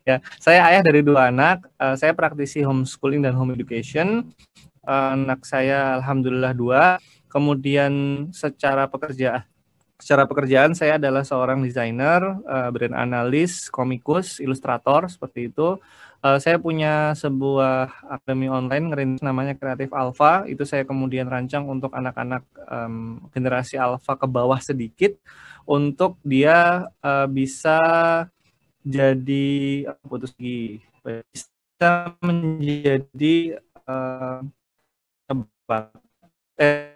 Ya, saya ayah dari 2 anak, saya praktisi homeschooling dan home education. Anak saya alhamdulillah 2, kemudian secara pekerjaan saya adalah seorang desainer, brand analis, komikus, ilustrator, seperti itu. Saya punya sebuah akademi online ngerintis namanya Kreatif Alpha, itu saya kemudian rancang untuk anak-anak, generasi alpha ke bawah sedikit, untuk dia, bisa jadi putus gigi, bisa menjadi, bak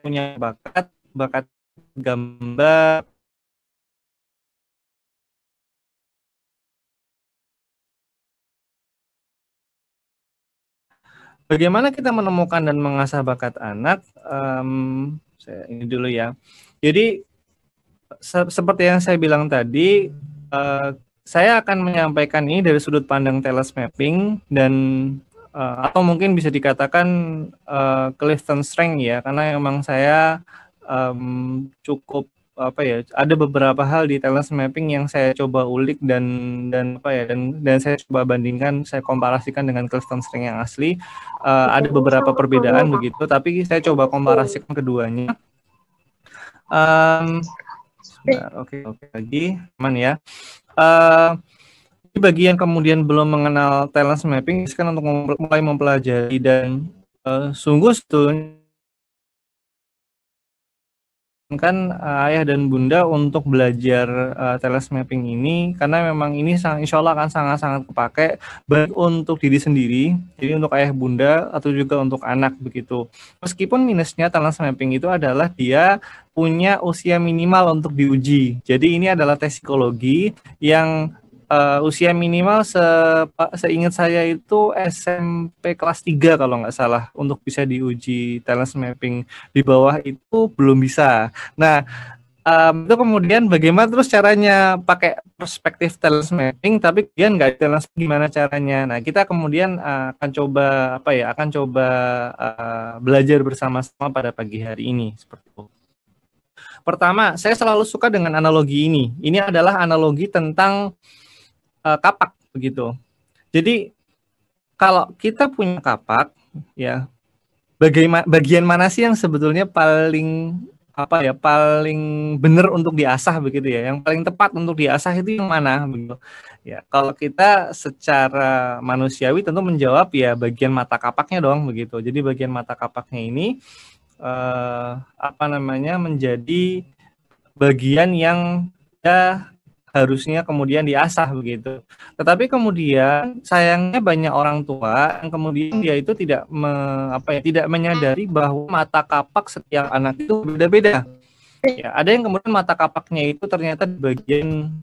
punya bakat bakat gambar. Bagaimana kita menemukan dan mengasah bakat anak? Saya ini dulu ya. Jadi seperti yang saya bilang tadi, saya akan menyampaikan ini dari sudut pandang Thales Mapping dan atau mungkin bisa dikatakan Clifton Strength ya, karena emang saya cukup apa ya, ada beberapa hal di Thales Mapping yang saya coba ulik dan apa ya, dan saya coba bandingkan, saya komparasikan dengan Clifton Strength yang asli. Ada beberapa perbedaan begitu, tapi saya coba komparasikan keduanya. Sebentar, oke lagi, aman ya. Bagi yang kemudian belum mengenal Talent Mapping, kan untuk mulai mempelajari dan sungguh sebetulnya kan ayah dan bunda untuk belajar Talent Mapping ini, karena memang ini insya Allah akan sangat-sangat kepake baik untuk diri sendiri, jadi untuk ayah bunda atau juga untuk anak begitu. Meskipun minusnya Talent Mapping itu adalah dia punya usia minimal untuk diuji. Jadi ini adalah tes psikologi yang usia minimal seingat saya itu SMP kelas 3 kalau nggak salah untuk bisa diuji Talent Mapping. Di bawah itu belum bisa. Nah, itu kemudian bagaimana terus caranya pakai perspektif Talent Mapping tapi kemudian nggak jelas gimana caranya. Nah, kita kemudian akan coba apa ya? Akan coba belajar bersama-sama pada pagi hari ini seperti itu. Pertama, saya selalu suka dengan analogi ini. Ini adalah analogi tentang kapak begitu. Jadi kalau kita punya kapak ya, bagian mana sih yang sebetulnya paling apa ya, paling benar untuk diasah begitu ya, yang paling tepat untuk diasah itu yang mana begitu ya. Kalau kita secara manusiawi tentu menjawab ya bagian mata kapaknya dong begitu. Jadi bagian mata kapaknya ini apa namanya, menjadi bagian yang ya harusnya kemudian diasah begitu. Tetapi kemudian sayangnya banyak orang tua yang kemudian dia itu tidak menyadari bahwa mata kapak setiap anak itu beda-beda. Ya, ada yang kemudian mata kapaknya itu ternyata di bagian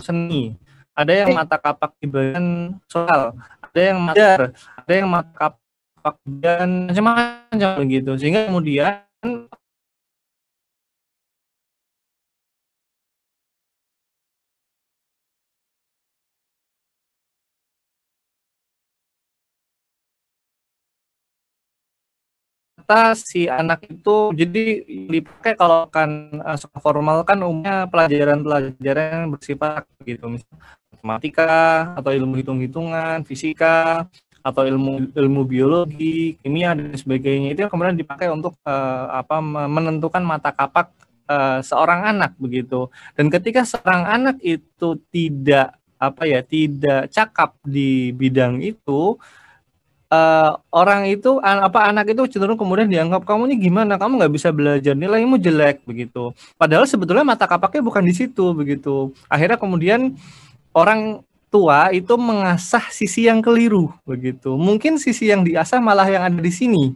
seni, ada yang mata kapak di bagian sosial, ada yang majar, ada yang mata kapak di bagian macam-macam begitu. Sehingga kemudian si anak itu jadi dipakai kalau kan sekolah formal kan umumnya pelajaran-pelajaran yang bersifat gitu, misalnya matematika atau ilmu hitung-hitungan, fisika atau ilmu biologi, kimia dan sebagainya, itu yang kemudian dipakai untuk menentukan mata kapak seorang anak begitu. Dan ketika seorang anak itu tidak cakap di bidang itu, orang itu anak itu cenderung kemudian dianggap, kamu ini gimana, kamu nggak bisa belajar, nilaimu jelek begitu. Padahal sebetulnya mata kapaknya bukan di situ begitu. Akhirnya kemudian orang tua itu mengasah sisi yang keliru begitu. Mungkin sisi yang diasah malah yang ada di sini,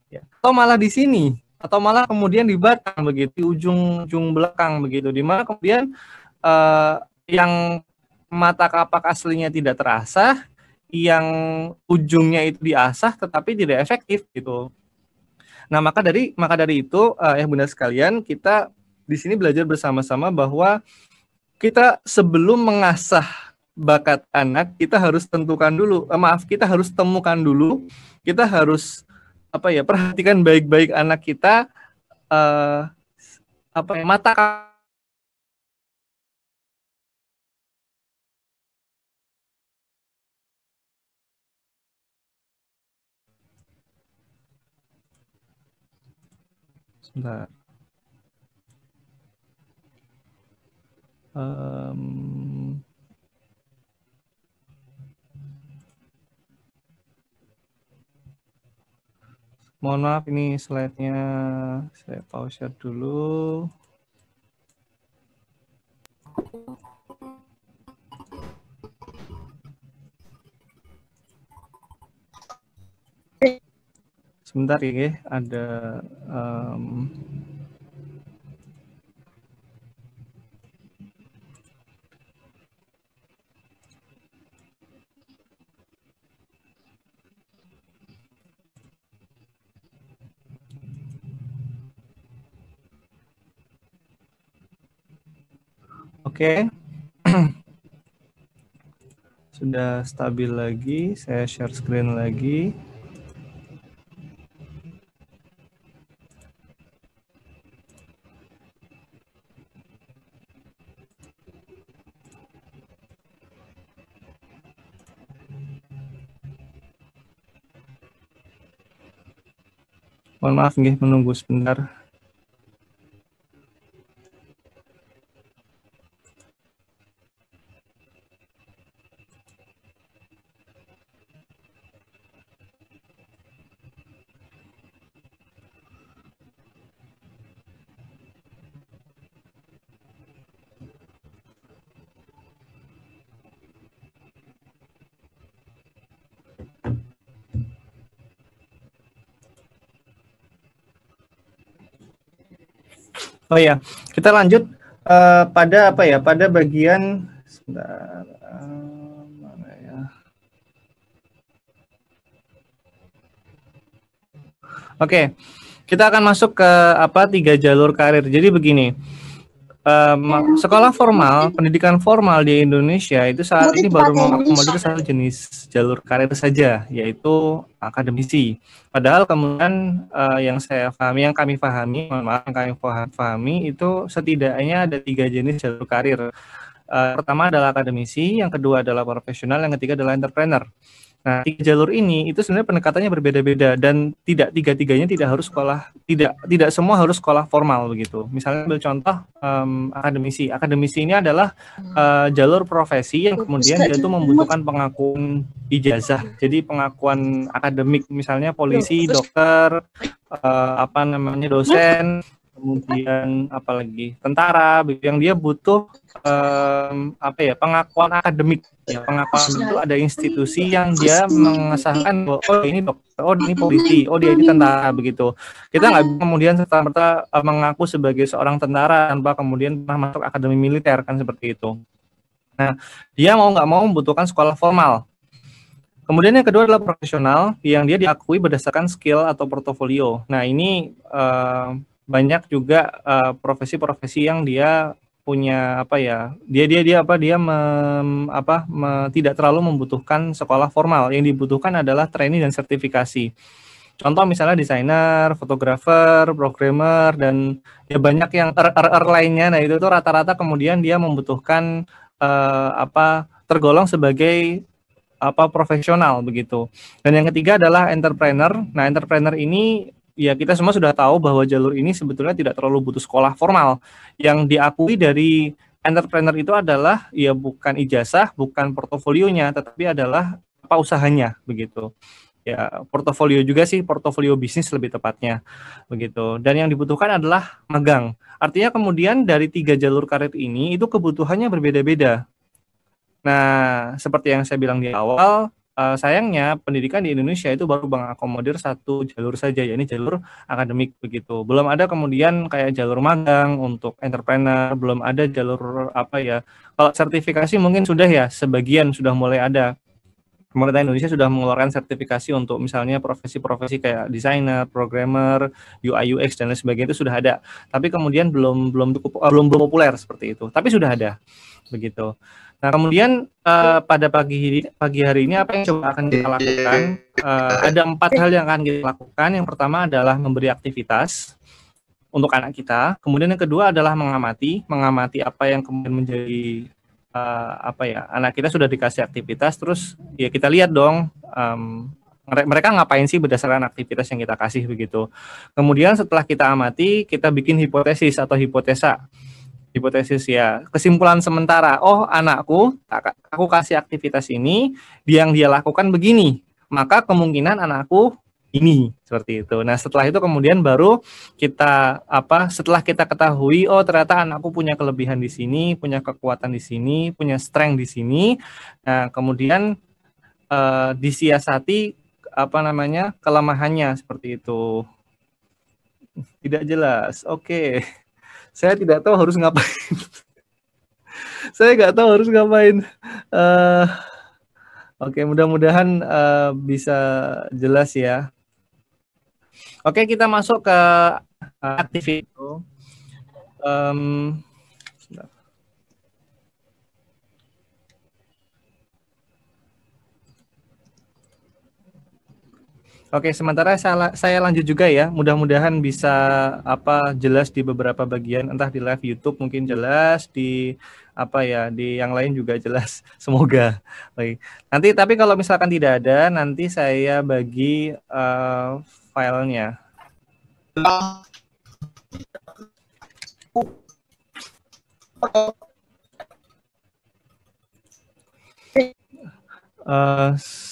ya. Atau malah di sini, atau malah kemudian di batang begitu, di ujung belakang begitu, di mana kemudian uh, yang mata kapak aslinya tidak terasah, yang ujungnya itu diasah tetapi tidak efektif gitu. Nah, maka dari itu ya bunda sekalian, kita di sini belajar bersama-sama bahwa kita sebelum mengasah bakat anak, kita harus tentukan dulu, kita harus temukan dulu, kita harus perhatikan baik-baik anak kita, eh, mata Sebentar. Mohon maaf ini slide-nya saya pause share dulu. Sebentar ya, ada oke. Sudah stabil lagi, saya share screen lagi. Mohon maaf nih, menunggu sebentar. Oh ya, kita lanjut pada apa ya? Pada bagian sebentar, mana ya? Oke, kita akan masuk ke apa 3 jalur karir. Jadi begini, sekolah formal, pendidikan formal di Indonesia itu saat ini baru mengakomodir satu jenis jalur karir saja, yaitu akademisi. Padahal kemudian yang kami pahami, itu setidaknya ada 3 jenis jalur karir. Pertama adalah akademisi, yang kedua adalah profesional, yang ketiga adalah entrepreneur. Nah, 3 jalur ini itu sebenarnya pendekatannya berbeda-beda dan tidak tiga-tiganya tidak harus sekolah, tidak semua harus sekolah formal begitu. Misalnya ambil contoh akademisi. Akademisi ini adalah jalur profesi yang kemudian dia itu membutuhkan pengakuan ijazah. Jadi pengakuan akademik, misalnya polisi, dokter, dosen, kemudian apalagi tentara, yang dia butuh pengakuan akademik. Ya, pengakuan itu ada institusi yang dia mengesahkan bahwa oh ini dokter, oh ini polisi, oh dia ini tentara begitu. Kita nggak bisa kemudian serta-merta mengaku sebagai seorang tentara tanpa kemudian pernah masuk akademi militer, kan seperti itu. Nah, dia mau nggak mau membutuhkan sekolah formal. Kemudian yang kedua adalah profesional, yang dia diakui berdasarkan skill atau portofolio. Nah, ini banyak juga profesi-profesi yang dia punya tidak terlalu membutuhkan sekolah formal. Yang dibutuhkan adalah training dan sertifikasi. Contoh misalnya desainer, fotografer, programmer, dan ya banyak yang lainnya. Nah, itu tuh rata-rata kemudian dia membutuhkan tergolong sebagai profesional begitu. Dan yang ketiga adalah entrepreneur. Nah, entrepreneur ini ya kita semua sudah tahu bahwa jalur ini sebetulnya tidak terlalu butuh sekolah formal. Yang diakui dari entrepreneur itu adalah ya bukan ijazah, bukan portofolionya, tetapi adalah apa usahanya begitu. Ya, portofolio juga sih, portofolio bisnis lebih tepatnya begitu. Dan yang dibutuhkan adalah magang. Artinya kemudian dari 3 jalur karir ini itu kebutuhannya berbeda-beda. Nah, seperti yang saya bilang di awal, sayangnya pendidikan di Indonesia itu baru mengakomodir satu jalur saja, yakni jalur akademik begitu. Belum ada kemudian kayak jalur magang untuk entrepreneur, belum ada jalur kalau sertifikasi mungkin sudah ya, sebagian sudah mulai ada. Pemerintah Indonesia sudah mengeluarkan sertifikasi untuk misalnya profesi-profesi kayak desainer, programmer, UI UX dan lain sebagainya itu sudah ada. Tapi kemudian belum populer seperti itu. Tapi sudah ada begitu. Nah, kemudian pada pagi hari ini apa yang coba akan kita lakukan? Ada 4 hal yang akan kita lakukan. Yang pertama adalah memberi aktivitas untuk anak kita. Kemudian yang kedua adalah mengamati apa yang kemudian menjadi anak kita sudah dikasih aktivitas, terus ya kita lihat dong mereka ngapain sih berdasarkan aktivitas yang kita kasih begitu. Kemudian setelah kita amati, kita bikin hipotesis atau hipotesa. Hipotesis ya, kesimpulan sementara. Oh, anakku, aku kasih aktivitas ini, yang dia lakukan begini, maka kemungkinan anakku ini seperti itu. Nah, setelah itu kemudian baru kita setelah kita ketahui, oh ternyata anakku punya kelebihan di sini, punya kekuatan di sini, punya strength di sini. Nah, kemudian disiasati kelemahannya seperti itu. Tidak jelas. Oke. Saya tidak tahu harus ngapain. Saya nggak tahu harus ngapain. Oke, mudah-mudahan bisa jelas ya. Oke, kita masuk ke aktivitas. Oke, sementara saya lanjut juga ya. Mudah-mudahan bisa jelas di beberapa bagian, entah di live YouTube mungkin jelas, di di yang lain juga jelas. Semoga. Baik. Nanti tapi kalau misalkan tidak ada, nanti saya bagi filenya.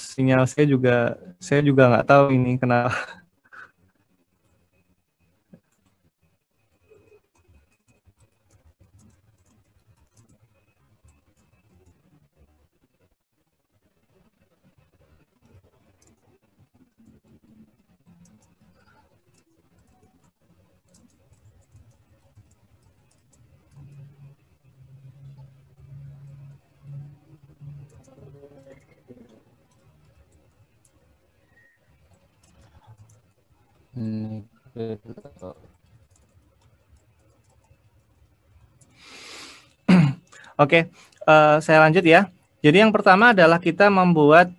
Sinyal saya juga nggak tahu ini kenapa. Oke, saya lanjut ya. Jadi yang pertama adalah kita membuat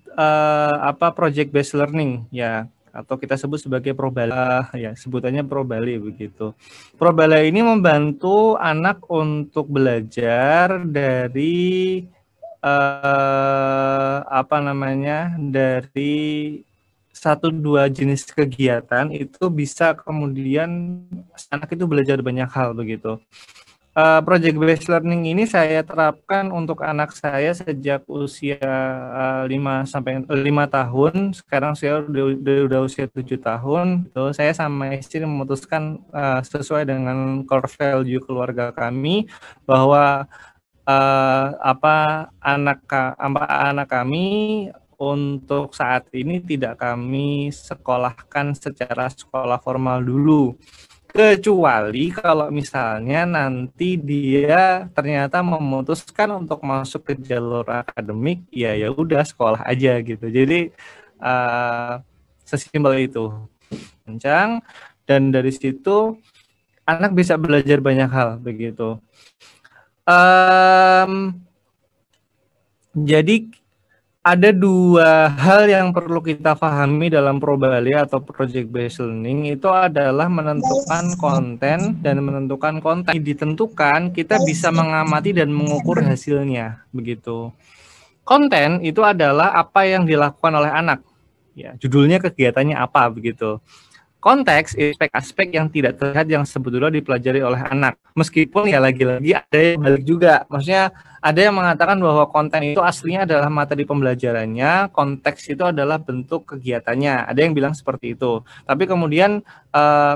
project based learning ya, atau kita sebut sebagai Probala ya, sebutannya Probali begitu. Probala ini membantu anak untuk belajar dari dari 1-2 jenis kegiatan itu bisa kemudian anak itu belajar banyak hal begitu. Project based learning ini saya terapkan untuk anak saya sejak usia 5 tahun. Sekarang saya udah usia 7 tahun. Saya sama istri memutuskan sesuai dengan core value keluarga kami bahwa anak kami untuk saat ini tidak kami sekolahkan secara sekolah formal dulu. Kecuali kalau misalnya nanti dia ternyata memutuskan untuk masuk ke jalur akademik, ya udah sekolah aja gitu. Jadi sesimpel itu. Kencang, dan dari situ anak bisa belajar banyak hal begitu. Jadi ada 2 hal yang perlu kita pahami dalam Probali atau project based learning, itu adalah menentukan konten dan menentukan konten. Ditentukan, kita bisa mengamati dan mengukur hasilnya begitu. Konten itu adalah apa yang dilakukan oleh anak. Ya, judulnya kegiatannya apa begitu. Konteks, aspek-aspek yang tidak terlihat yang sebetulnya dipelajari oleh anak. Meskipun ya lagi-lagi ada yang balik juga. Maksudnya ada yang mengatakan bahwa konten itu aslinya adalah materi pembelajarannya, konteks itu adalah bentuk kegiatannya. Ada yang bilang seperti itu. Tapi kemudian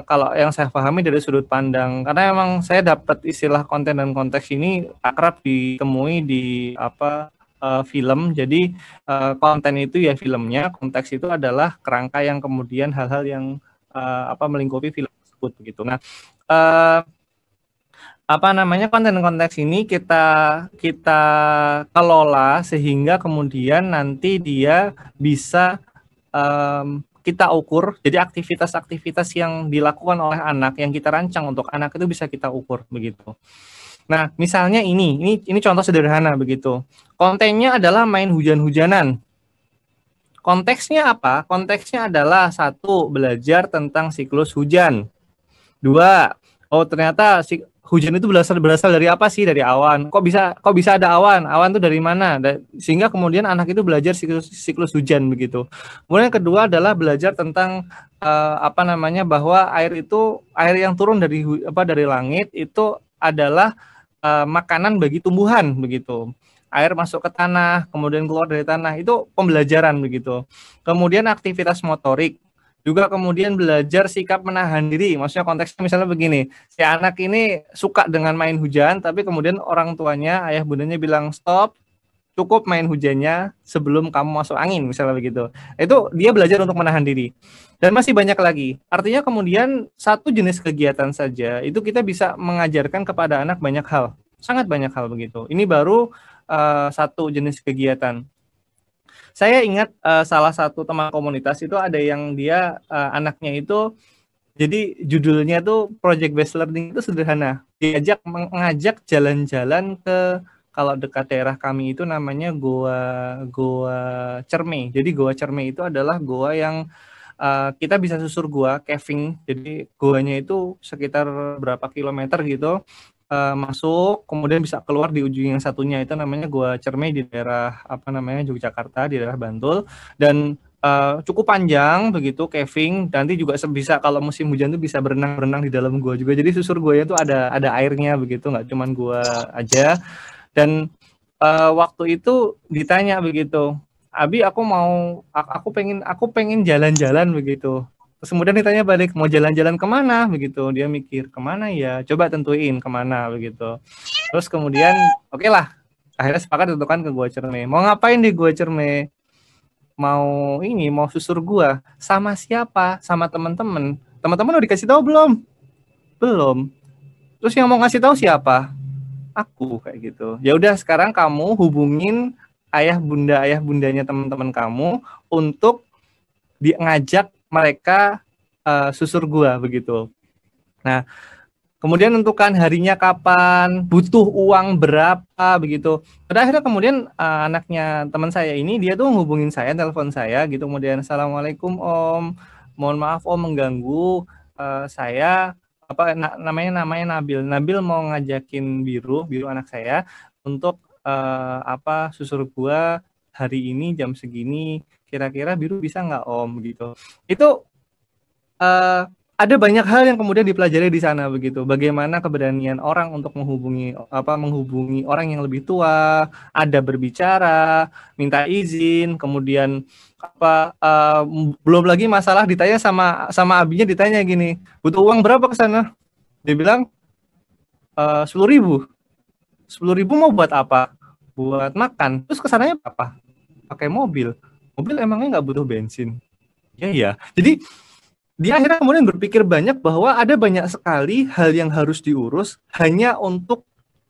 kalau yang saya pahami dari sudut pandang, karena memang saya dapat istilah konten dan konteks ini akrab ditemui di film. Jadi konten itu ya filmnya, konteks itu adalah kerangka yang kemudian hal-hal yang melingkupi film tersebut begitu. Nah, konten konteks ini kita kelola sehingga kemudian nanti dia bisa kita ukur. Jadi aktivitas-aktivitas yang dilakukan oleh anak yang kita rancang untuk anak itu bisa kita ukur begitu. Nah, misalnya ini contoh sederhana begitu. Kontennya adalah main hujan-hujanan. Konteksnya apa? Konteksnya adalah 1, belajar tentang siklus hujan. 2, oh ternyata hujan itu berasal dari apa sih? Dari awan. Kok bisa ada awan? Awan itu dari mana? Sehingga kemudian anak itu belajar siklus hujan begitu. Kemudian yang kedua adalah belajar tentang bahwa air yang turun dari langit itu adalah makanan bagi tumbuhan begitu. Air masuk ke tanah, kemudian keluar dari tanah, itu pembelajaran begitu. Kemudian aktivitas motorik, juga kemudian belajar sikap menahan diri. Maksudnya konteksnya misalnya begini, si anak ini suka dengan main hujan, tapi kemudian orang tuanya, ayah bundanya bilang stop, cukup main hujannya sebelum kamu masuk angin, misalnya begitu. Itu dia belajar untuk menahan diri. Dan masih banyak lagi. Artinya kemudian satu jenis kegiatan saja itu kita bisa mengajarkan kepada anak banyak hal, sangat banyak hal begitu. Ini baru satu jenis kegiatan. Saya ingat salah satu teman komunitas itu ada yang dia anaknya itu, jadi judulnya tuh project based learning itu sederhana. Mengajak jalan-jalan ke, kalau dekat daerah kami itu namanya Goa Cerme. Jadi Goa Cerme itu adalah goa yang kita bisa susur gua, caving. Jadi goanya itu sekitar berapa kilometer gitu. Masuk, kemudian bisa keluar di ujung yang satunya, itu namanya Goa Cermai di daerah Yogyakarta, di daerah Bantul, dan cukup panjang begitu, caving. Nanti juga bisa kalau musim hujan tuh bisa berenang di dalam gua juga. Jadi susur goanya tuh ada airnya begitu, nggak cuma gua aja. Dan waktu itu ditanya begitu, Abi aku pengen jalan-jalan begitu. Terus kemudian ditanya balik, mau jalan-jalan kemana begitu. Dia mikir, kemana ya, coba tentuin kemana begitu. Terus kemudian oke lah, akhirnya sepakat tentukan ke Gua Cerme. Mau ngapain di Gua Cerme? Mau susur gua. Sama siapa? Sama teman-teman. Teman-teman udah dikasih tahu belum? Belum. Terus yang mau ngasih tahu siapa? Aku, kayak gitu. Ya udah, sekarang kamu hubungin ayah bundanya teman-teman kamu untuk ngajak mereka susur gua begitu. Nah, kemudian tentukan harinya kapan, butuh uang berapa begitu. Pada akhirnya kemudian anaknya teman saya ini, dia tuh hubungin saya, telepon saya gitu. Kemudian, Assalamualaikum Om, mohon maaf Om mengganggu, saya namanya Nabil mau ngajakin Biru anak saya untuk susur gua hari ini jam segini, kira-kira Biru bisa nggak Om gitu. Itu ada banyak hal yang kemudian dipelajari di sana begitu. Bagaimana keberanian orang untuk menghubungi orang yang lebih tua, ada berbicara, minta izin, kemudian belum lagi masalah ditanya sama abinya, ditanya gini, butuh uang berapa ke sana? Dia bilang 10.000. 10.000 mau buat apa? Buat makan. Terus kesananya apa? Pakai mobil emangnya nggak butuh bensin? Ya. Jadi dia akhirnya kemudian berpikir banyak bahwa ada banyak sekali hal yang harus diurus hanya untuk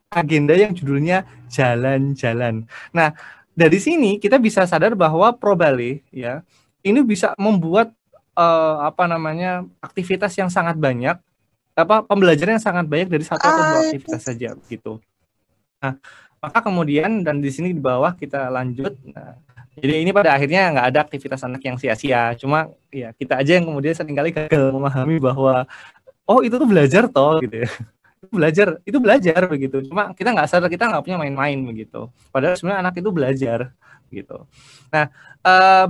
agenda yang judulnya jalan-jalan. Nah, dari sini kita bisa sadar bahwa Probale ya ini bisa membuat aktivitas yang sangat banyak, pembelajaran yang sangat banyak dari satu atau dua aktivitas saja gitu. Nah, maka kemudian, dan di sini di bawah kita lanjut. Nah, jadi ini pada akhirnya nggak ada aktivitas anak yang sia-sia. Cuma ya kita aja yang kemudian seringkali gagal memahami bahwa itu tuh belajar toh gitu ya. Itu belajar begitu. Cuma kita nggak sadar, kita nggak punya main-main begitu. Padahal sebenarnya anak itu belajar gitu. Nah,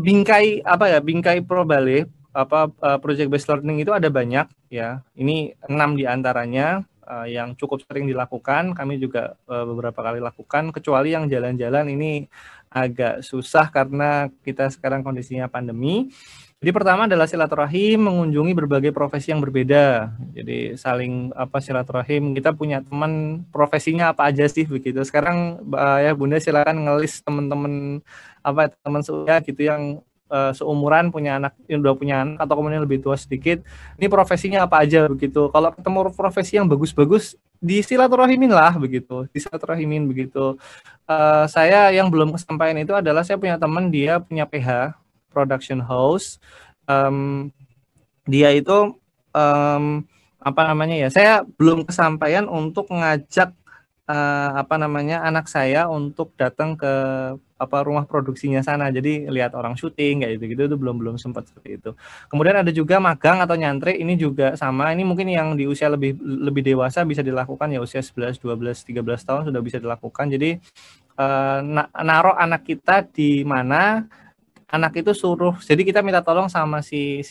bingkai Probale project based learning itu ada banyak ya. Ini 6 diantaranya yang cukup sering dilakukan. Kami juga beberapa kali lakukan, kecuali yang jalan-jalan ini agak susah karena kita sekarang kondisinya pandemi. Jadi pertama adalah silaturahim, mengunjungi berbagai profesi yang berbeda. Jadi saling silaturahim. Kita punya teman profesinya apa aja sih begitu. Sekarang ya Bunda silakan ngelis teman-teman teman seusia gitu yang seumuran udah punya anak atau kemudian lebih tua sedikit. Ini profesinya apa aja begitu. Kalau ketemu profesi yang bagus-bagus, disilaturahimin lah begitu. Saya yang belum kesampaian itu adalah saya punya teman, dia punya PH production house. Dia itu saya belum kesampaian untuk ngajak apa namanya, anak saya untuk datang ke rumah produksinya sana. Jadi lihat orang syuting kayak gitu-gitu itu belum sempat seperti itu. Kemudian ada juga magang atau nyantri, ini juga sama. Ini mungkin yang di usia lebih lebih dewasa bisa dilakukan ya, usia 11, 12, 13 tahun sudah bisa dilakukan. Jadi naruh anak kita di mana anak itu suruh, jadi kita minta tolong sama si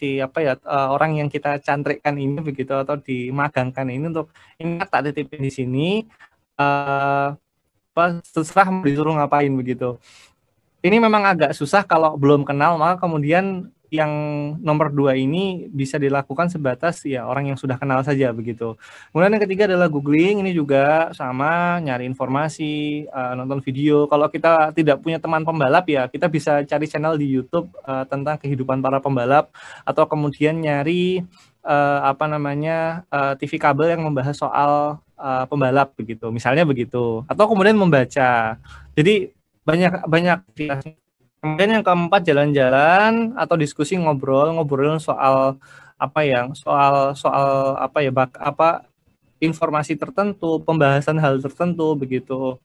orang yang kita cantrikkan ini begitu, atau dimagangkan ini untuk, ini tak titipin di sini, terserah mau disuruh ngapain begitu. Ini memang agak susah kalau belum kenal, maka kemudian yang nomor 2 ini bisa dilakukan sebatas ya orang yang sudah kenal saja begitu. Kemudian yang ketiga adalah googling, ini juga sama, nyari informasi, nonton video. Kalau kita tidak punya teman pembalap ya kita bisa cari channel di YouTube tentang kehidupan para pembalap, atau kemudian nyari TV kabel yang membahas soal pembalap begitu, misalnya begitu. Atau kemudian membaca. Jadi banyak aktivitas. Kemudian yang keempat, jalan-jalan atau diskusi, ngobrol soal informasi tertentu, pembahasan hal tertentu begitu.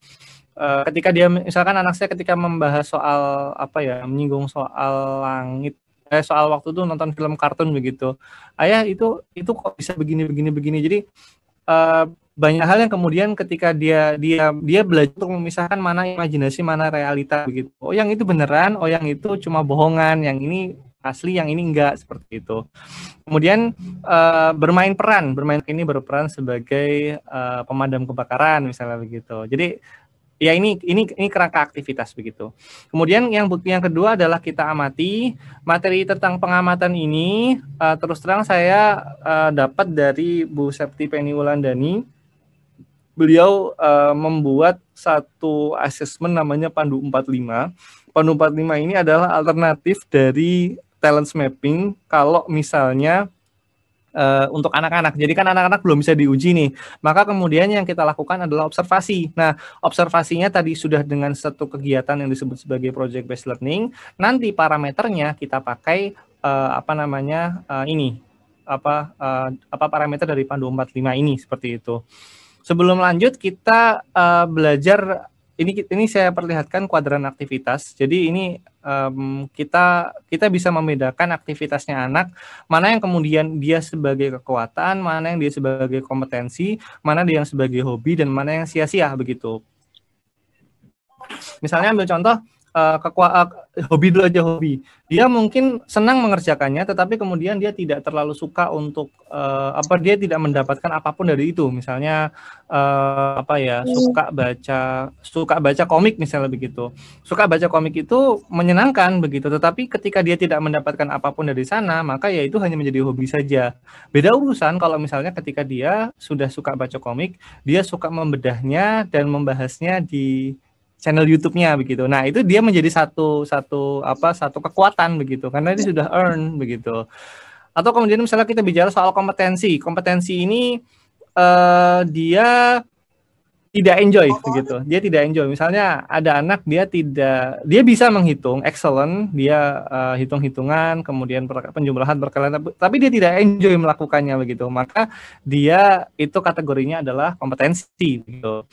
Ketika dia, misalkan anak saya ketika membahas soal menyinggung soal langit, soal waktu itu nonton film kartun begitu. Ayah, itu kok bisa begini. Jadi banyak hal yang kemudian ketika dia belajar untuk memisahkan mana imajinasi, mana realita begitu. Oh, yang itu beneran, oh yang itu cuma bohongan, yang ini asli, yang ini enggak, seperti itu. Kemudian berperan sebagai pemadam kebakaran misalnya begitu. Jadi ya ini kerangka aktivitas begitu. Kemudian yang kedua adalah kita amati materi tentang pengamatan ini. Terus terang saya dapat dari Bu Septi Penny Wulandani. Beliau membuat satu asesmen namanya Pandu 45. Pandu 45 ini adalah alternatif dari talent mapping kalau misalnya untuk anak-anak. Jadi kan anak-anak belum bisa diuji nih. Maka kemudian yang kita lakukan adalah observasi. Nah, observasinya tadi sudah dengan satu kegiatan yang disebut sebagai project based learning. Nanti parameternya kita pakai parameter dari Pandu 45 ini, seperti itu. Sebelum lanjut kita belajar, ini saya perlihatkan kuadran aktivitas. Jadi ini kita bisa membedakan aktivitasnya anak, mana yang kemudian dia sebagai kekuatan, mana yang dia sebagai kompetensi, mana dia yang sebagai hobi, dan mana yang sia-sia begitu. Misalnya ambil contoh hobi dulu aja, hobi. Dia mungkin senang mengerjakannya, tetapi kemudian dia tidak terlalu suka untuk dia tidak mendapatkan apapun dari itu. Misalnya suka baca komik misalnya begitu. Suka baca komik itu menyenangkan begitu, tetapi ketika dia tidak mendapatkan apapun dari sana, maka ya itu hanya menjadi hobi saja. Beda urusan kalau misalnya ketika dia sudah suka baca komik, dia suka membedahnya dan membahasnya di channel YouTube-nya begitu. Nah, itu dia menjadi satu kekuatan begitu, karena dia sudah earn begitu. Atau kemudian misalnya kita bicara soal kompetensi. Kompetensi ini dia tidak enjoy begitu. Dia tidak enjoy. Misalnya ada anak dia bisa menghitung excellent, dia hitung-hitungan, kemudian penjumlahan berkalian, tapi dia tidak enjoy melakukannya begitu. Maka dia itu kategorinya adalah kompetensi gitu.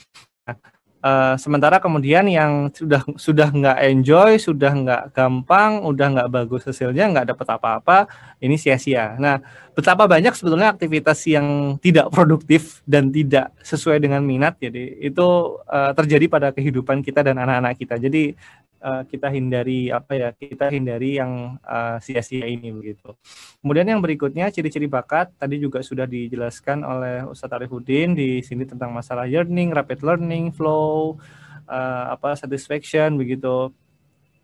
Sementara kemudian yang sudah nggak enjoy, sudah nggak gampang, udah nggak bagus hasilnya, nggak dapat apa-apa, ini sia-sia. Nah, betapa banyak sebetulnya aktivitas yang tidak produktif dan tidak sesuai dengan minat, jadi itu terjadi pada kehidupan kita dan anak-anak kita. Jadi kita hindari yang sia-sia ini begitu. Kemudian yang berikutnya, ciri-ciri bakat tadi juga sudah dijelaskan oleh Ustadz Arifuddin di sini tentang masalah yearning, rapid learning, flow, satisfaction begitu.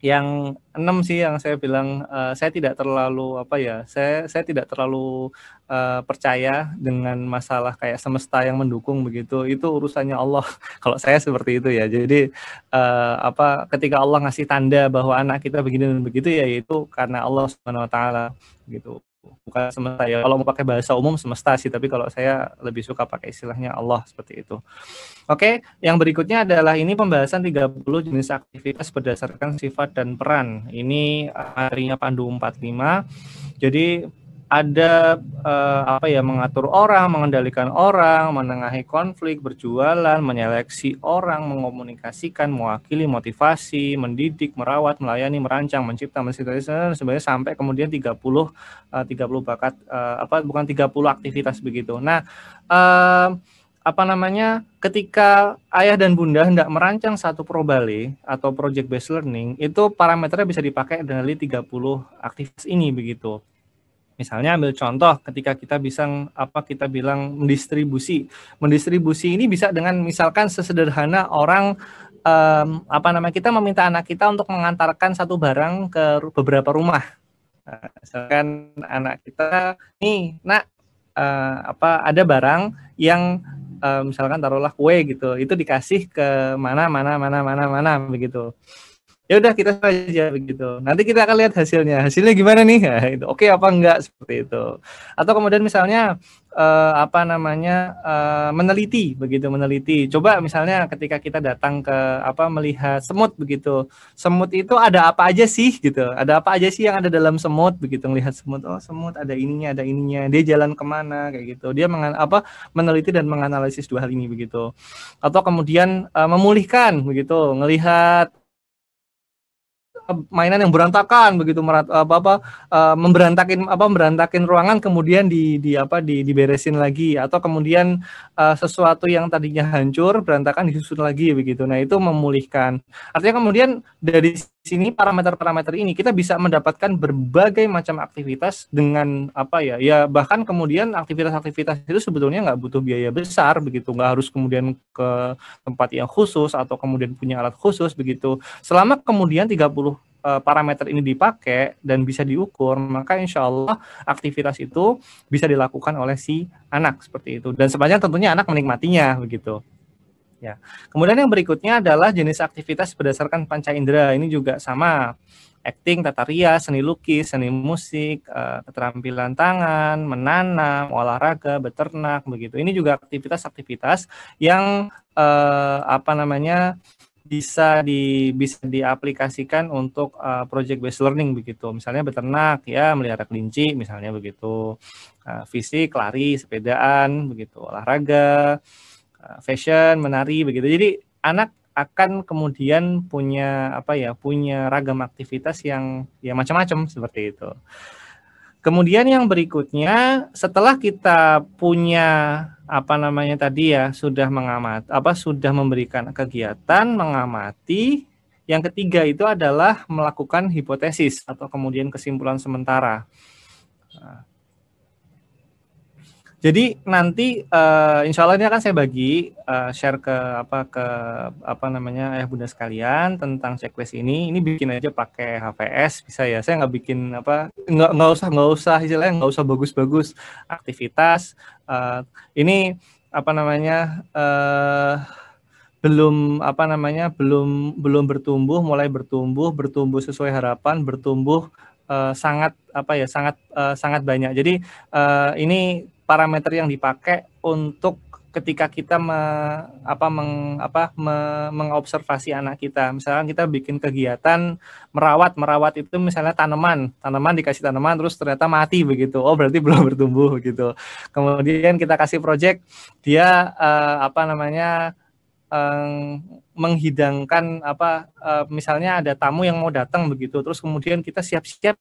Yang 6 sih yang saya bilang, saya tidak terlalu saya tidak terlalu percaya dengan masalah kayak semesta yang mendukung begitu. Itu urusannya Allah. Kalau saya seperti itu ya. Jadi ketika Allah ngasih tanda bahwa anak kita begini dan begitu, ya itu karena Allah Subhanahu wa taala gitu. Bukan semesta ya. Kalau mau pakai bahasa umum semesta sih, tapi kalau saya lebih suka pakai istilahnya Allah, seperti itu. Oke, yang berikutnya adalah ini pembahasan 30 jenis aktivitas berdasarkan sifat dan peran. Ini materinya Pandu 45. Jadi ada apa ya, mengatur orang, mengendalikan orang, menengahi konflik, berjualan, menyeleksi orang, mengomunikasikan, mewakili, motivasi, mendidik, merawat, melayani, merancang, mencipta, sebenarnya sampai kemudian 30 bakat apa bukan 30 aktivitas begitu. Nah, apa namanya, ketika ayah dan bunda hendak merancang satu probale atau project based learning, itu parameternya bisa dipakai dari 30 aktivitas ini begitu. Misalnya ambil contoh ketika kita bisa kita bilang mendistribusi. Mendistribusi ini bisa dengan misalkan sesederhana orang apa namanya, kita meminta anak kita untuk mengantarkan satu barang ke beberapa rumah. Misalkan anak kita, nih, nak, apa ada barang yang misalkan taruhlah kue gitu, itu dikasih ke mana begitu. Ya udah kita saja begitu. Nanti kita akan lihat hasilnya. Hasilnya gimana nih? Nah, itu oke apa enggak seperti itu. Atau kemudian misalnya apa namanya, meneliti begitu, meneliti. Coba misalnya ketika kita datang ke melihat semut begitu. Semut itu ada apa aja sih gitu. Ada apa aja sih yang ada dalam semut begitu, melihat semut. Oh, semut ada ininya, ada ininya. Dia jalan kemana kayak gitu. Dia meneliti dan menganalisis dua hal ini begitu. Atau kemudian memulihkan begitu, melihat mainan yang berantakan begitu, memberantakin ruangan, kemudian diberesin lagi, atau kemudian sesuatu yang tadinya hancur berantakan disusun lagi begitu. Nah, itu memulihkan. Artinya kemudian dari sini parameter-parameter ini kita bisa mendapatkan berbagai macam aktivitas dengan ya bahkan kemudian aktivitas-aktivitas itu sebetulnya nggak butuh biaya besar begitu, nggak harus kemudian ke tempat yang khusus atau kemudian punya alat khusus begitu. Selama kemudian 30 parameter ini dipakai dan bisa diukur, maka insya Allah aktivitas itu bisa dilakukan oleh si anak seperti itu, dan sepanjang tentunya anak menikmatinya begitu. Ya. Kemudian yang berikutnya adalah jenis aktivitas berdasarkan panca indera. Ini juga sama, acting, tata rias, seni lukis, seni musik, keterampilan tangan, menanam, olahraga, beternak begitu. Ini juga aktivitas-aktivitas yang bisa diaplikasikan untuk project based learning begitu. Misalnya beternak ya, melihara kelinci misalnya begitu. Fisik, lari, sepedaan begitu, olahraga, fashion, menari begitu. Jadi anak akan kemudian punya punya ragam aktivitas yang ya macam-macam seperti itu. Kemudian yang berikutnya, setelah kita punya tadi ya, sudah memberikan kegiatan, mengamati. Yang ketiga itu adalah melakukan hipotesis atau kemudian kesimpulan sementara. Jadi nanti insya Allah ini akan saya bagi share ke ayah bunda sekalian tentang checklist ini. Ini bikin aja pakai HVS bisa ya. Saya nggak bikin nggak usah istilahnya, nggak usah bagus-bagus aktivitas. Ini belum bertumbuh, mulai bertumbuh sesuai harapan, bertumbuh sangat banyak. Jadi ini parameter yang dipakai untuk ketika kita mengobservasi anak kita. Misalkan kita bikin kegiatan merawat itu misalnya tanaman dikasih tanaman terus ternyata mati begitu. Oh, berarti belum bertumbuh gitu. Kemudian kita kasih project, dia menghidangkan misalnya ada tamu yang mau datang begitu, terus kemudian kita siap-siap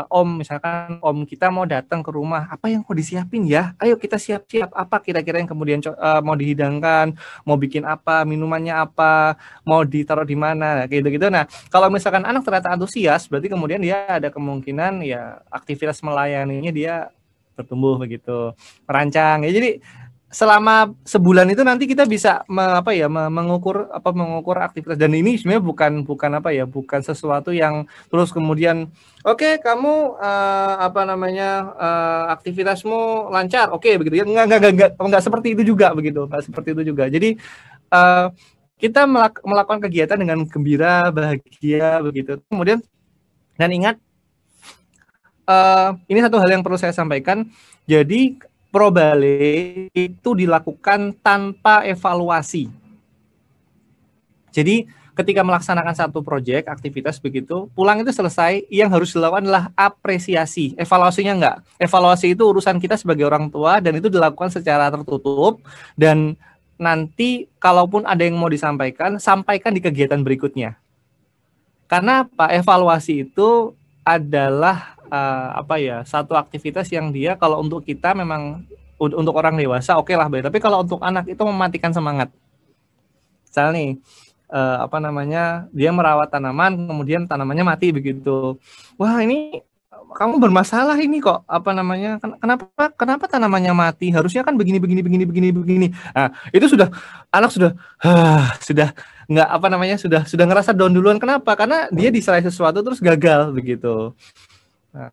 om, misalkan om kita mau datang ke rumah, apa yang mau disiapin ya, ayo kita siap-siap, apa kira-kira yang kemudian mau dihidangkan, mau bikin apa, minumannya apa, mau ditaruh di mana, gitu-gitu. Nah, kalau misalkan anak ternyata antusias, berarti kemudian dia ada kemungkinan ya aktivitas melayaninya dia bertumbuh begitu, merancang ya. Jadi selama sebulan itu nanti kita bisa mengukur aktivitas, dan ini sebenarnya bukan sesuatu yang terus kemudian oke, kamu aktivitasmu lancar, oke begitu ya, enggak seperti itu juga begitu, enggak seperti itu juga. Jadi kita melakukan kegiatan dengan gembira, bahagia begitu. Kemudian, dan ingat ini satu hal yang perlu saya sampaikan, jadi probale itu dilakukan tanpa evaluasi. Jadi ketika melaksanakan satu proyek, aktivitas begitu, pulang itu selesai, yang harus dilakukan adalah apresiasi. Evaluasinya enggak. Evaluasi itu urusan kita sebagai orang tua dan itu dilakukan secara tertutup dan nanti kalaupun ada yang mau disampaikan, sampaikan di kegiatan berikutnya. Karena apa? Evaluasi itu adalah satu aktivitas yang dia kalau untuk kita memang untuk orang dewasa oke lah, tapi kalau untuk anak itu mematikan semangat. Misal nih dia merawat tanaman kemudian tanamannya mati begitu. Wah, ini kamu bermasalah ini kok kenapa tanamannya mati? Harusnya kan begini. Nah, itu sudah anak sudah nggak sudah ngerasa down duluan. Kenapa? Karena dia diselai sesuatu terus gagal begitu. Nah,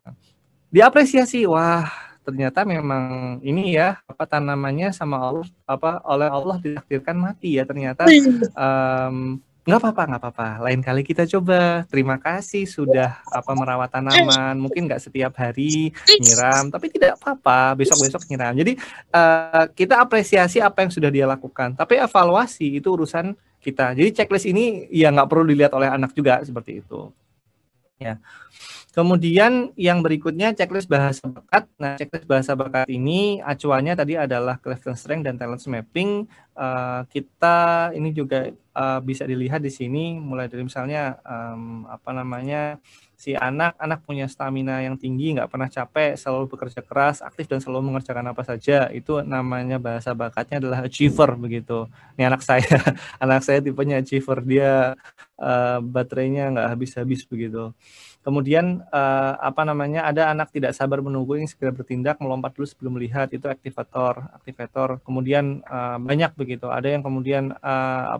diapresiasi, wah ternyata memang ini ya tanamannya sama Allah oleh Allah ditakdirkan mati ya ternyata. Nggak apa-apa, lain kali kita coba. Terima kasih sudah merawat tanaman, mungkin nggak setiap hari nyiram, tapi tidak apa-apa, besok-besok nyiram. Jadi kita apresiasi apa yang sudah dia lakukan, tapi evaluasi itu urusan kita. Jadi checklist ini ya nggak perlu dilihat oleh anak juga seperti itu ya. Kemudian yang berikutnya checklist bahasa bakat. Nah, checklist bahasa bakat ini acuannya tadi adalah Clifton Strength dan Talent Mapping. Kita ini juga bisa dilihat di sini mulai dari misalnya si anak punya stamina yang tinggi, nggak pernah capek, selalu bekerja keras, aktif dan selalu mengerjakan apa saja. Itu namanya bahasa bakatnya adalah achiever begitu. Ini anak saya tipenya achiever, dia baterainya nggak habis-habis begitu. Kemudian ada anak tidak sabar menunggu yang segera bertindak, melompat dulu sebelum melihat, itu aktivator. Kemudian banyak begitu. Ada yang kemudian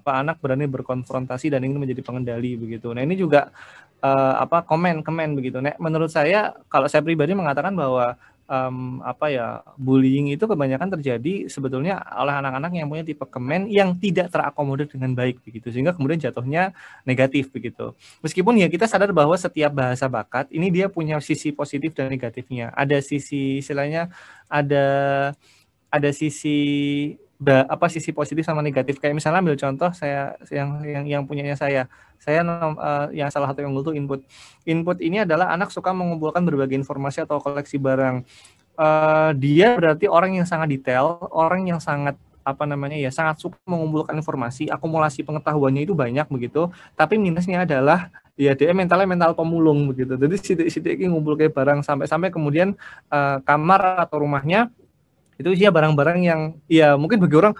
anak berani berkonfrontasi dan ingin menjadi pengendali begitu. Nah, ini juga komen begitu. Nah, menurut saya kalau saya pribadi mengatakan bahwa bullying itu kebanyakan terjadi sebetulnya oleh anak-anak yang punya tipe kemen yang tidak terakomodir dengan baik begitu, sehingga kemudian jatuhnya negatif begitu. Meskipun ya kita sadar bahwa setiap bahasa bakat ini dia punya sisi positif dan negatifnya. Ada sisi istilahnya ada sisi sisi positif sama negatif. Kayak misalnya ambil contoh saya yang punyanya saya yang salah satu yang unggul itu input ini adalah anak suka mengumpulkan berbagai informasi atau koleksi barang. Dia berarti orang yang sangat detail, orang yang sangat sangat suka mengumpulkan informasi, akumulasi pengetahuannya itu banyak begitu. Tapi minusnya adalah ya dia mental pemulung begitu. Jadi sidik-sidik ngumpul kayak barang sampai kemudian kamar atau rumahnya itu isinya barang-barang yang ya mungkin bagi orang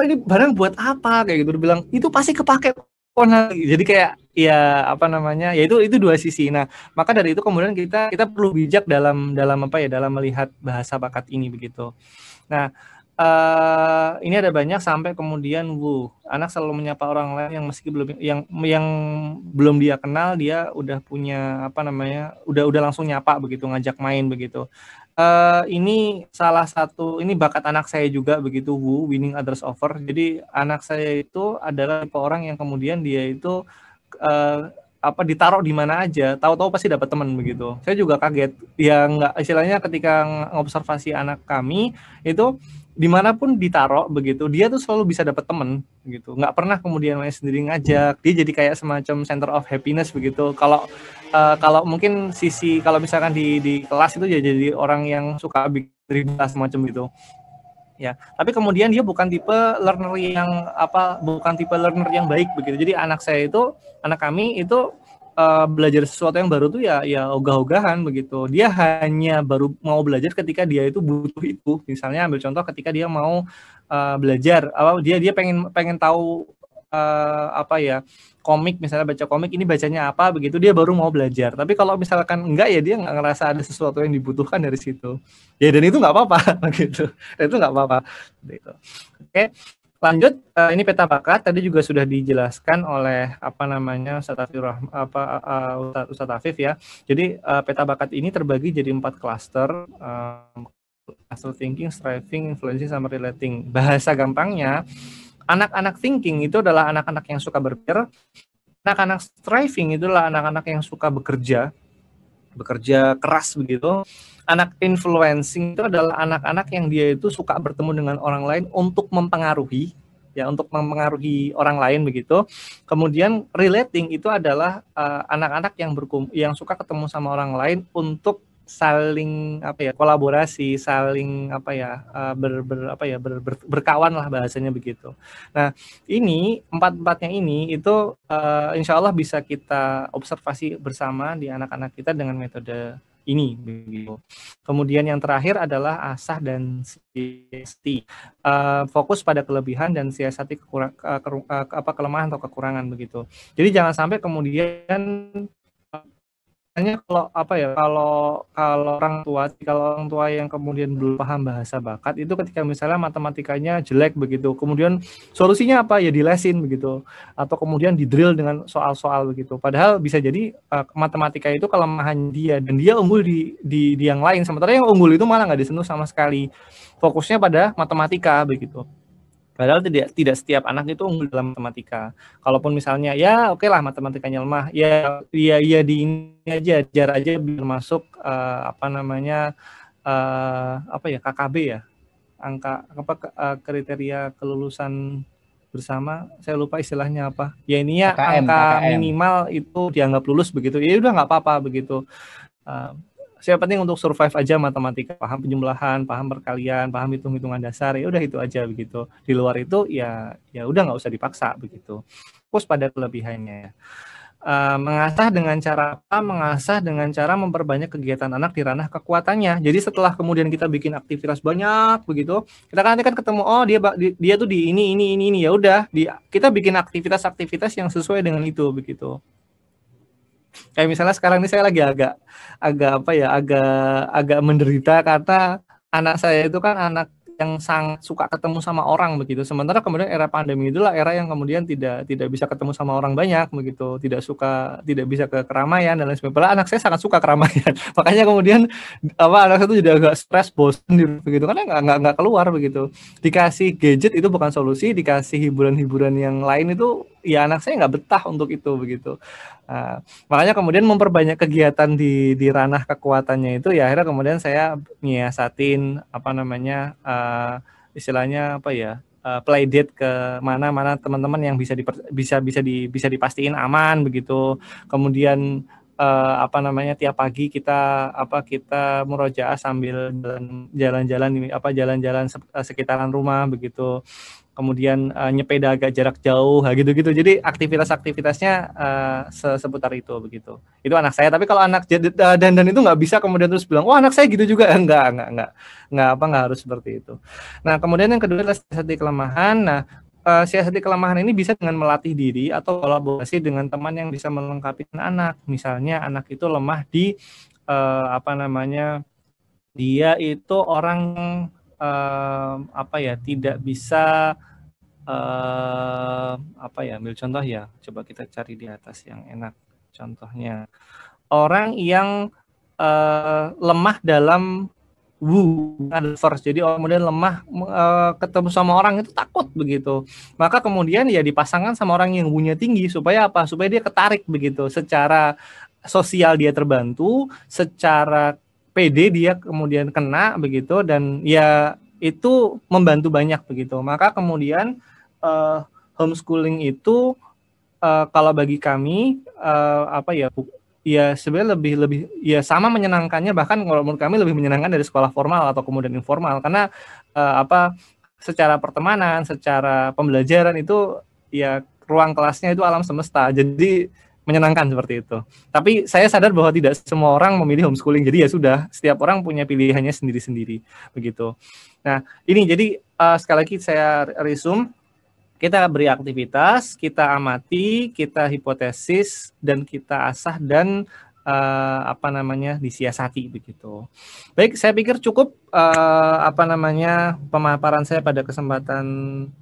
ini barang buat apa kayak gitu, dibilang itu pasti kepake. Jadi kayak ya ya itu dua sisi. Nah, maka dari itu kemudian kita perlu bijak dalam melihat bahasa bakat ini begitu. Nah, ini ada banyak sampai kemudian anak selalu menyapa orang lain yang meski yang belum dia kenal, dia udah punya udah langsung nyapa begitu, ngajak main begitu. Ini salah satu, ini bakat anak saya juga begitu, winning others over. Jadi anak saya itu adalah orang yang kemudian dia itu ditaruh di mana aja, tahu-tahu pasti dapat teman begitu. Saya juga kaget, ya nggak, istilahnya ketika ngobservasi anak kami itu dimanapun ditaruh begitu, dia tuh selalu bisa dapat teman gitu, nggak pernah kemudian main sendiri ngajak. Dia jadi kayak semacam center of happiness begitu. Kalau mungkin kalau misalkan di kelas itu jadi orang yang suka bikin ribut semacam gitu ya. Tapi kemudian dia bukan tipe learner yang baik begitu. Jadi anak kami itu belajar sesuatu yang baru tuh ya ogah-ogahan begitu. Dia hanya baru mau belajar ketika dia itu butuh itu. Misalnya ambil contoh ketika dia mau belajar, dia pengen tahu komik, misalnya baca komik, ini bacanya apa begitu, dia baru mau belajar. Tapi kalau misalkan enggak, ya dia nggak ngerasa ada sesuatu yang dibutuhkan dari situ. Ya, dan itu nggak apa-apa gitu. Itu nggak apa-apa gitu. Oke. Lanjut, ini peta bakat tadi juga sudah dijelaskan oleh Ustadz Afif ya. Jadi peta bakat ini terbagi jadi 4 klaster, cluster thinking, striving, influencing, sama relating. Bahasa gampangnya, anak-anak thinking itu adalah anak-anak yang suka berpikir, anak-anak striving itu adalah anak-anak yang suka bekerja keras begitu. Anak influencing itu adalah anak-anak yang dia itu suka bertemu dengan orang lain untuk mempengaruhi. ya untuk mempengaruhi orang lain begitu. Kemudian relating itu adalah anak-anak yang suka ketemu sama orang lain untuk saling kolaborasi, saling berkawan lah bahasanya begitu. Nah, ini empat-empatnya ini itu insya Allah bisa kita observasi bersama di anak-anak kita dengan metode ini begitu. Kemudian yang terakhir adalah asah dan siasati, fokus pada kelebihan dan siasati kelemahan atau kekurangan begitu. Jadi jangan sampai kemudian kalau orang tua yang kemudian belum paham bahasa bakat itu ketika misalnya matematikanya jelek begitu, kemudian solusinya apa ya dilesin begitu, atau kemudian didrill dengan soal-soal begitu. Padahal bisa jadi matematika itu kelemahan dia dan dia unggul di yang lain, sementara yang unggul itu malah nggak disentuh sama sekali, fokusnya pada matematika begitu. Padahal tidak setiap anak itu unggul dalam matematika. Kalaupun misalnya ya oke lah matematikanya lemah, ya di ini aja ajar aja biar masuk KKB ya, angka kriteria kelulusan bersama, saya lupa istilahnya apa. Ya ini ya angka minimal itu dianggap lulus begitu. Ya udah nggak apa-apa begitu. Saya penting untuk survive aja matematika, paham penjumlahan, paham perkalian, paham hitung-hitungan dasar, ya udah itu aja begitu. Di luar itu ya udah nggak usah dipaksa begitu. Fokus pada kelebihannya. Mengasah dengan cara apa? Mengasah dengan cara memperbanyak kegiatan anak di ranah kekuatannya. Jadi setelah kemudian kita bikin aktivitas banyak begitu, kita kan nanti ketemu dia tuh di ini ya udah kita bikin aktivitas yang sesuai dengan itu begitu. Kayak misalnya sekarang ini saya lagi agak menderita karena anak saya itu kan anak yang sangat suka ketemu sama orang begitu. Sementara kemudian era pandemi itulah era yang kemudian tidak bisa ketemu sama orang banyak begitu, tidak bisa ke keramaian dan lain sebagainya. Padahal anak saya sangat suka keramaian. Makanya kemudian anak saya itu jadi agak stres, bosan begitu karena nggak keluar begitu. Dikasih gadget itu bukan solusi, dikasih hiburan-hiburan yang lain itu ya anak saya nggak betah untuk itu begitu. Makanya kemudian memperbanyak kegiatan di ranah kekuatannya itu ya akhirnya kemudian saya nyiasatin istilahnya play date ke mana teman-teman yang bisa dipastiin aman begitu. Kemudian tiap pagi kita murojaah sambil jalan-jalan sekitaran rumah begitu. Kemudian nyepeda agak jarak jauh gitu-gitu. Jadi aktivitasnya seputar itu begitu. Itu anak saya. Tapi kalau anak dandan itu nggak bisa kemudian terus bilang, "Wah, anak saya gitu juga." Nggak harus seperti itu. Nah, kemudian yang kedua adalah siasati kelemahan. Nah, siasati kelemahan ini bisa dengan melatih diri atau kolaborasi dengan teman yang bisa melengkapi anak. Misalnya anak itu lemah di dia itu orang tidak bisa ambil contoh ya, coba kita cari di atas yang enak contohnya. Orang yang lemah dalam first, jadi kemudian lemah ketemu sama orang itu takut begitu, maka kemudian ya dipasangkan sama orang yang wunya tinggi supaya apa? Supaya dia ketarik begitu, secara sosial dia terbantu, secara PD dia kemudian kena begitu, dan ya itu membantu banyak begitu. Maka kemudian homeschooling itu kalau bagi kami sebenarnya lebih ya sama menyenangkannya, bahkan kalau menurut kami lebih menyenangkan dari sekolah formal atau kemudian informal, karena secara pertemanan, secara pembelajaran itu ya ruang kelasnya itu alam semesta, jadi menyenangkan seperti itu. Tapi saya sadar bahwa tidak semua orang memilih homeschooling, jadi ya sudah, setiap orang punya pilihannya sendiri-sendiri begitu. Nah, ini jadi sekali lagi saya resume, kita beri aktivitas, kita amati, kita hipotesis, dan kita asah dan disiasati begitu. Baik, saya pikir cukup pemaparan saya pada kesempatan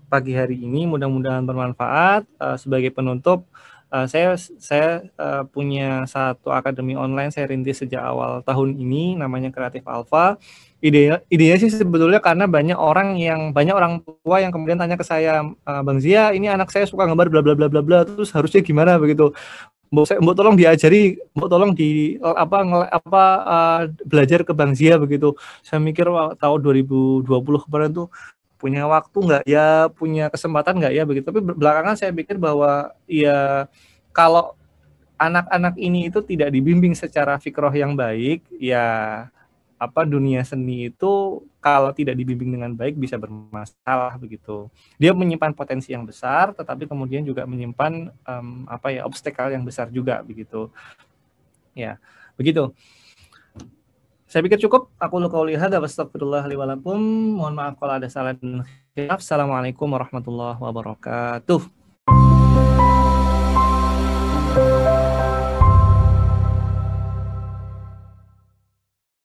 pagi hari ini. Mudah-mudahan bermanfaat. Sebagai penutup, saya punya satu akademi online saya rintis sejak awal tahun ini, namanya Kreatif Alpha. Idenya sih sebetulnya karena banyak orang tua yang kemudian tanya ke saya, "Bang Zia, ini anak saya suka gambar bla bla bla bla bla, terus harusnya gimana begitu? Mbok tolong diajari, mbok tolong belajar ke Bang Zia begitu." Saya mikir tahun 2020 kemarin tuh punya waktu nggak ya, punya kesempatan nggak ya begitu. Tapi belakangan saya pikir bahwa ya kalau anak-anak ini itu tidak dibimbing secara fikroh yang baik, ya dunia seni itu kalau tidak dibimbing dengan baik bisa bermasalah begitu. Dia menyimpan potensi yang besar, tetapi kemudian juga menyimpan obstacle yang besar juga begitu. Ya, begitu. Saya pikir cukup. Aku qauli hadza wa astaghfirullah li wa lakum. Mohon maaf kalau ada salah dan khilaf. Assalamualaikum warahmatullahi wabarakatuh.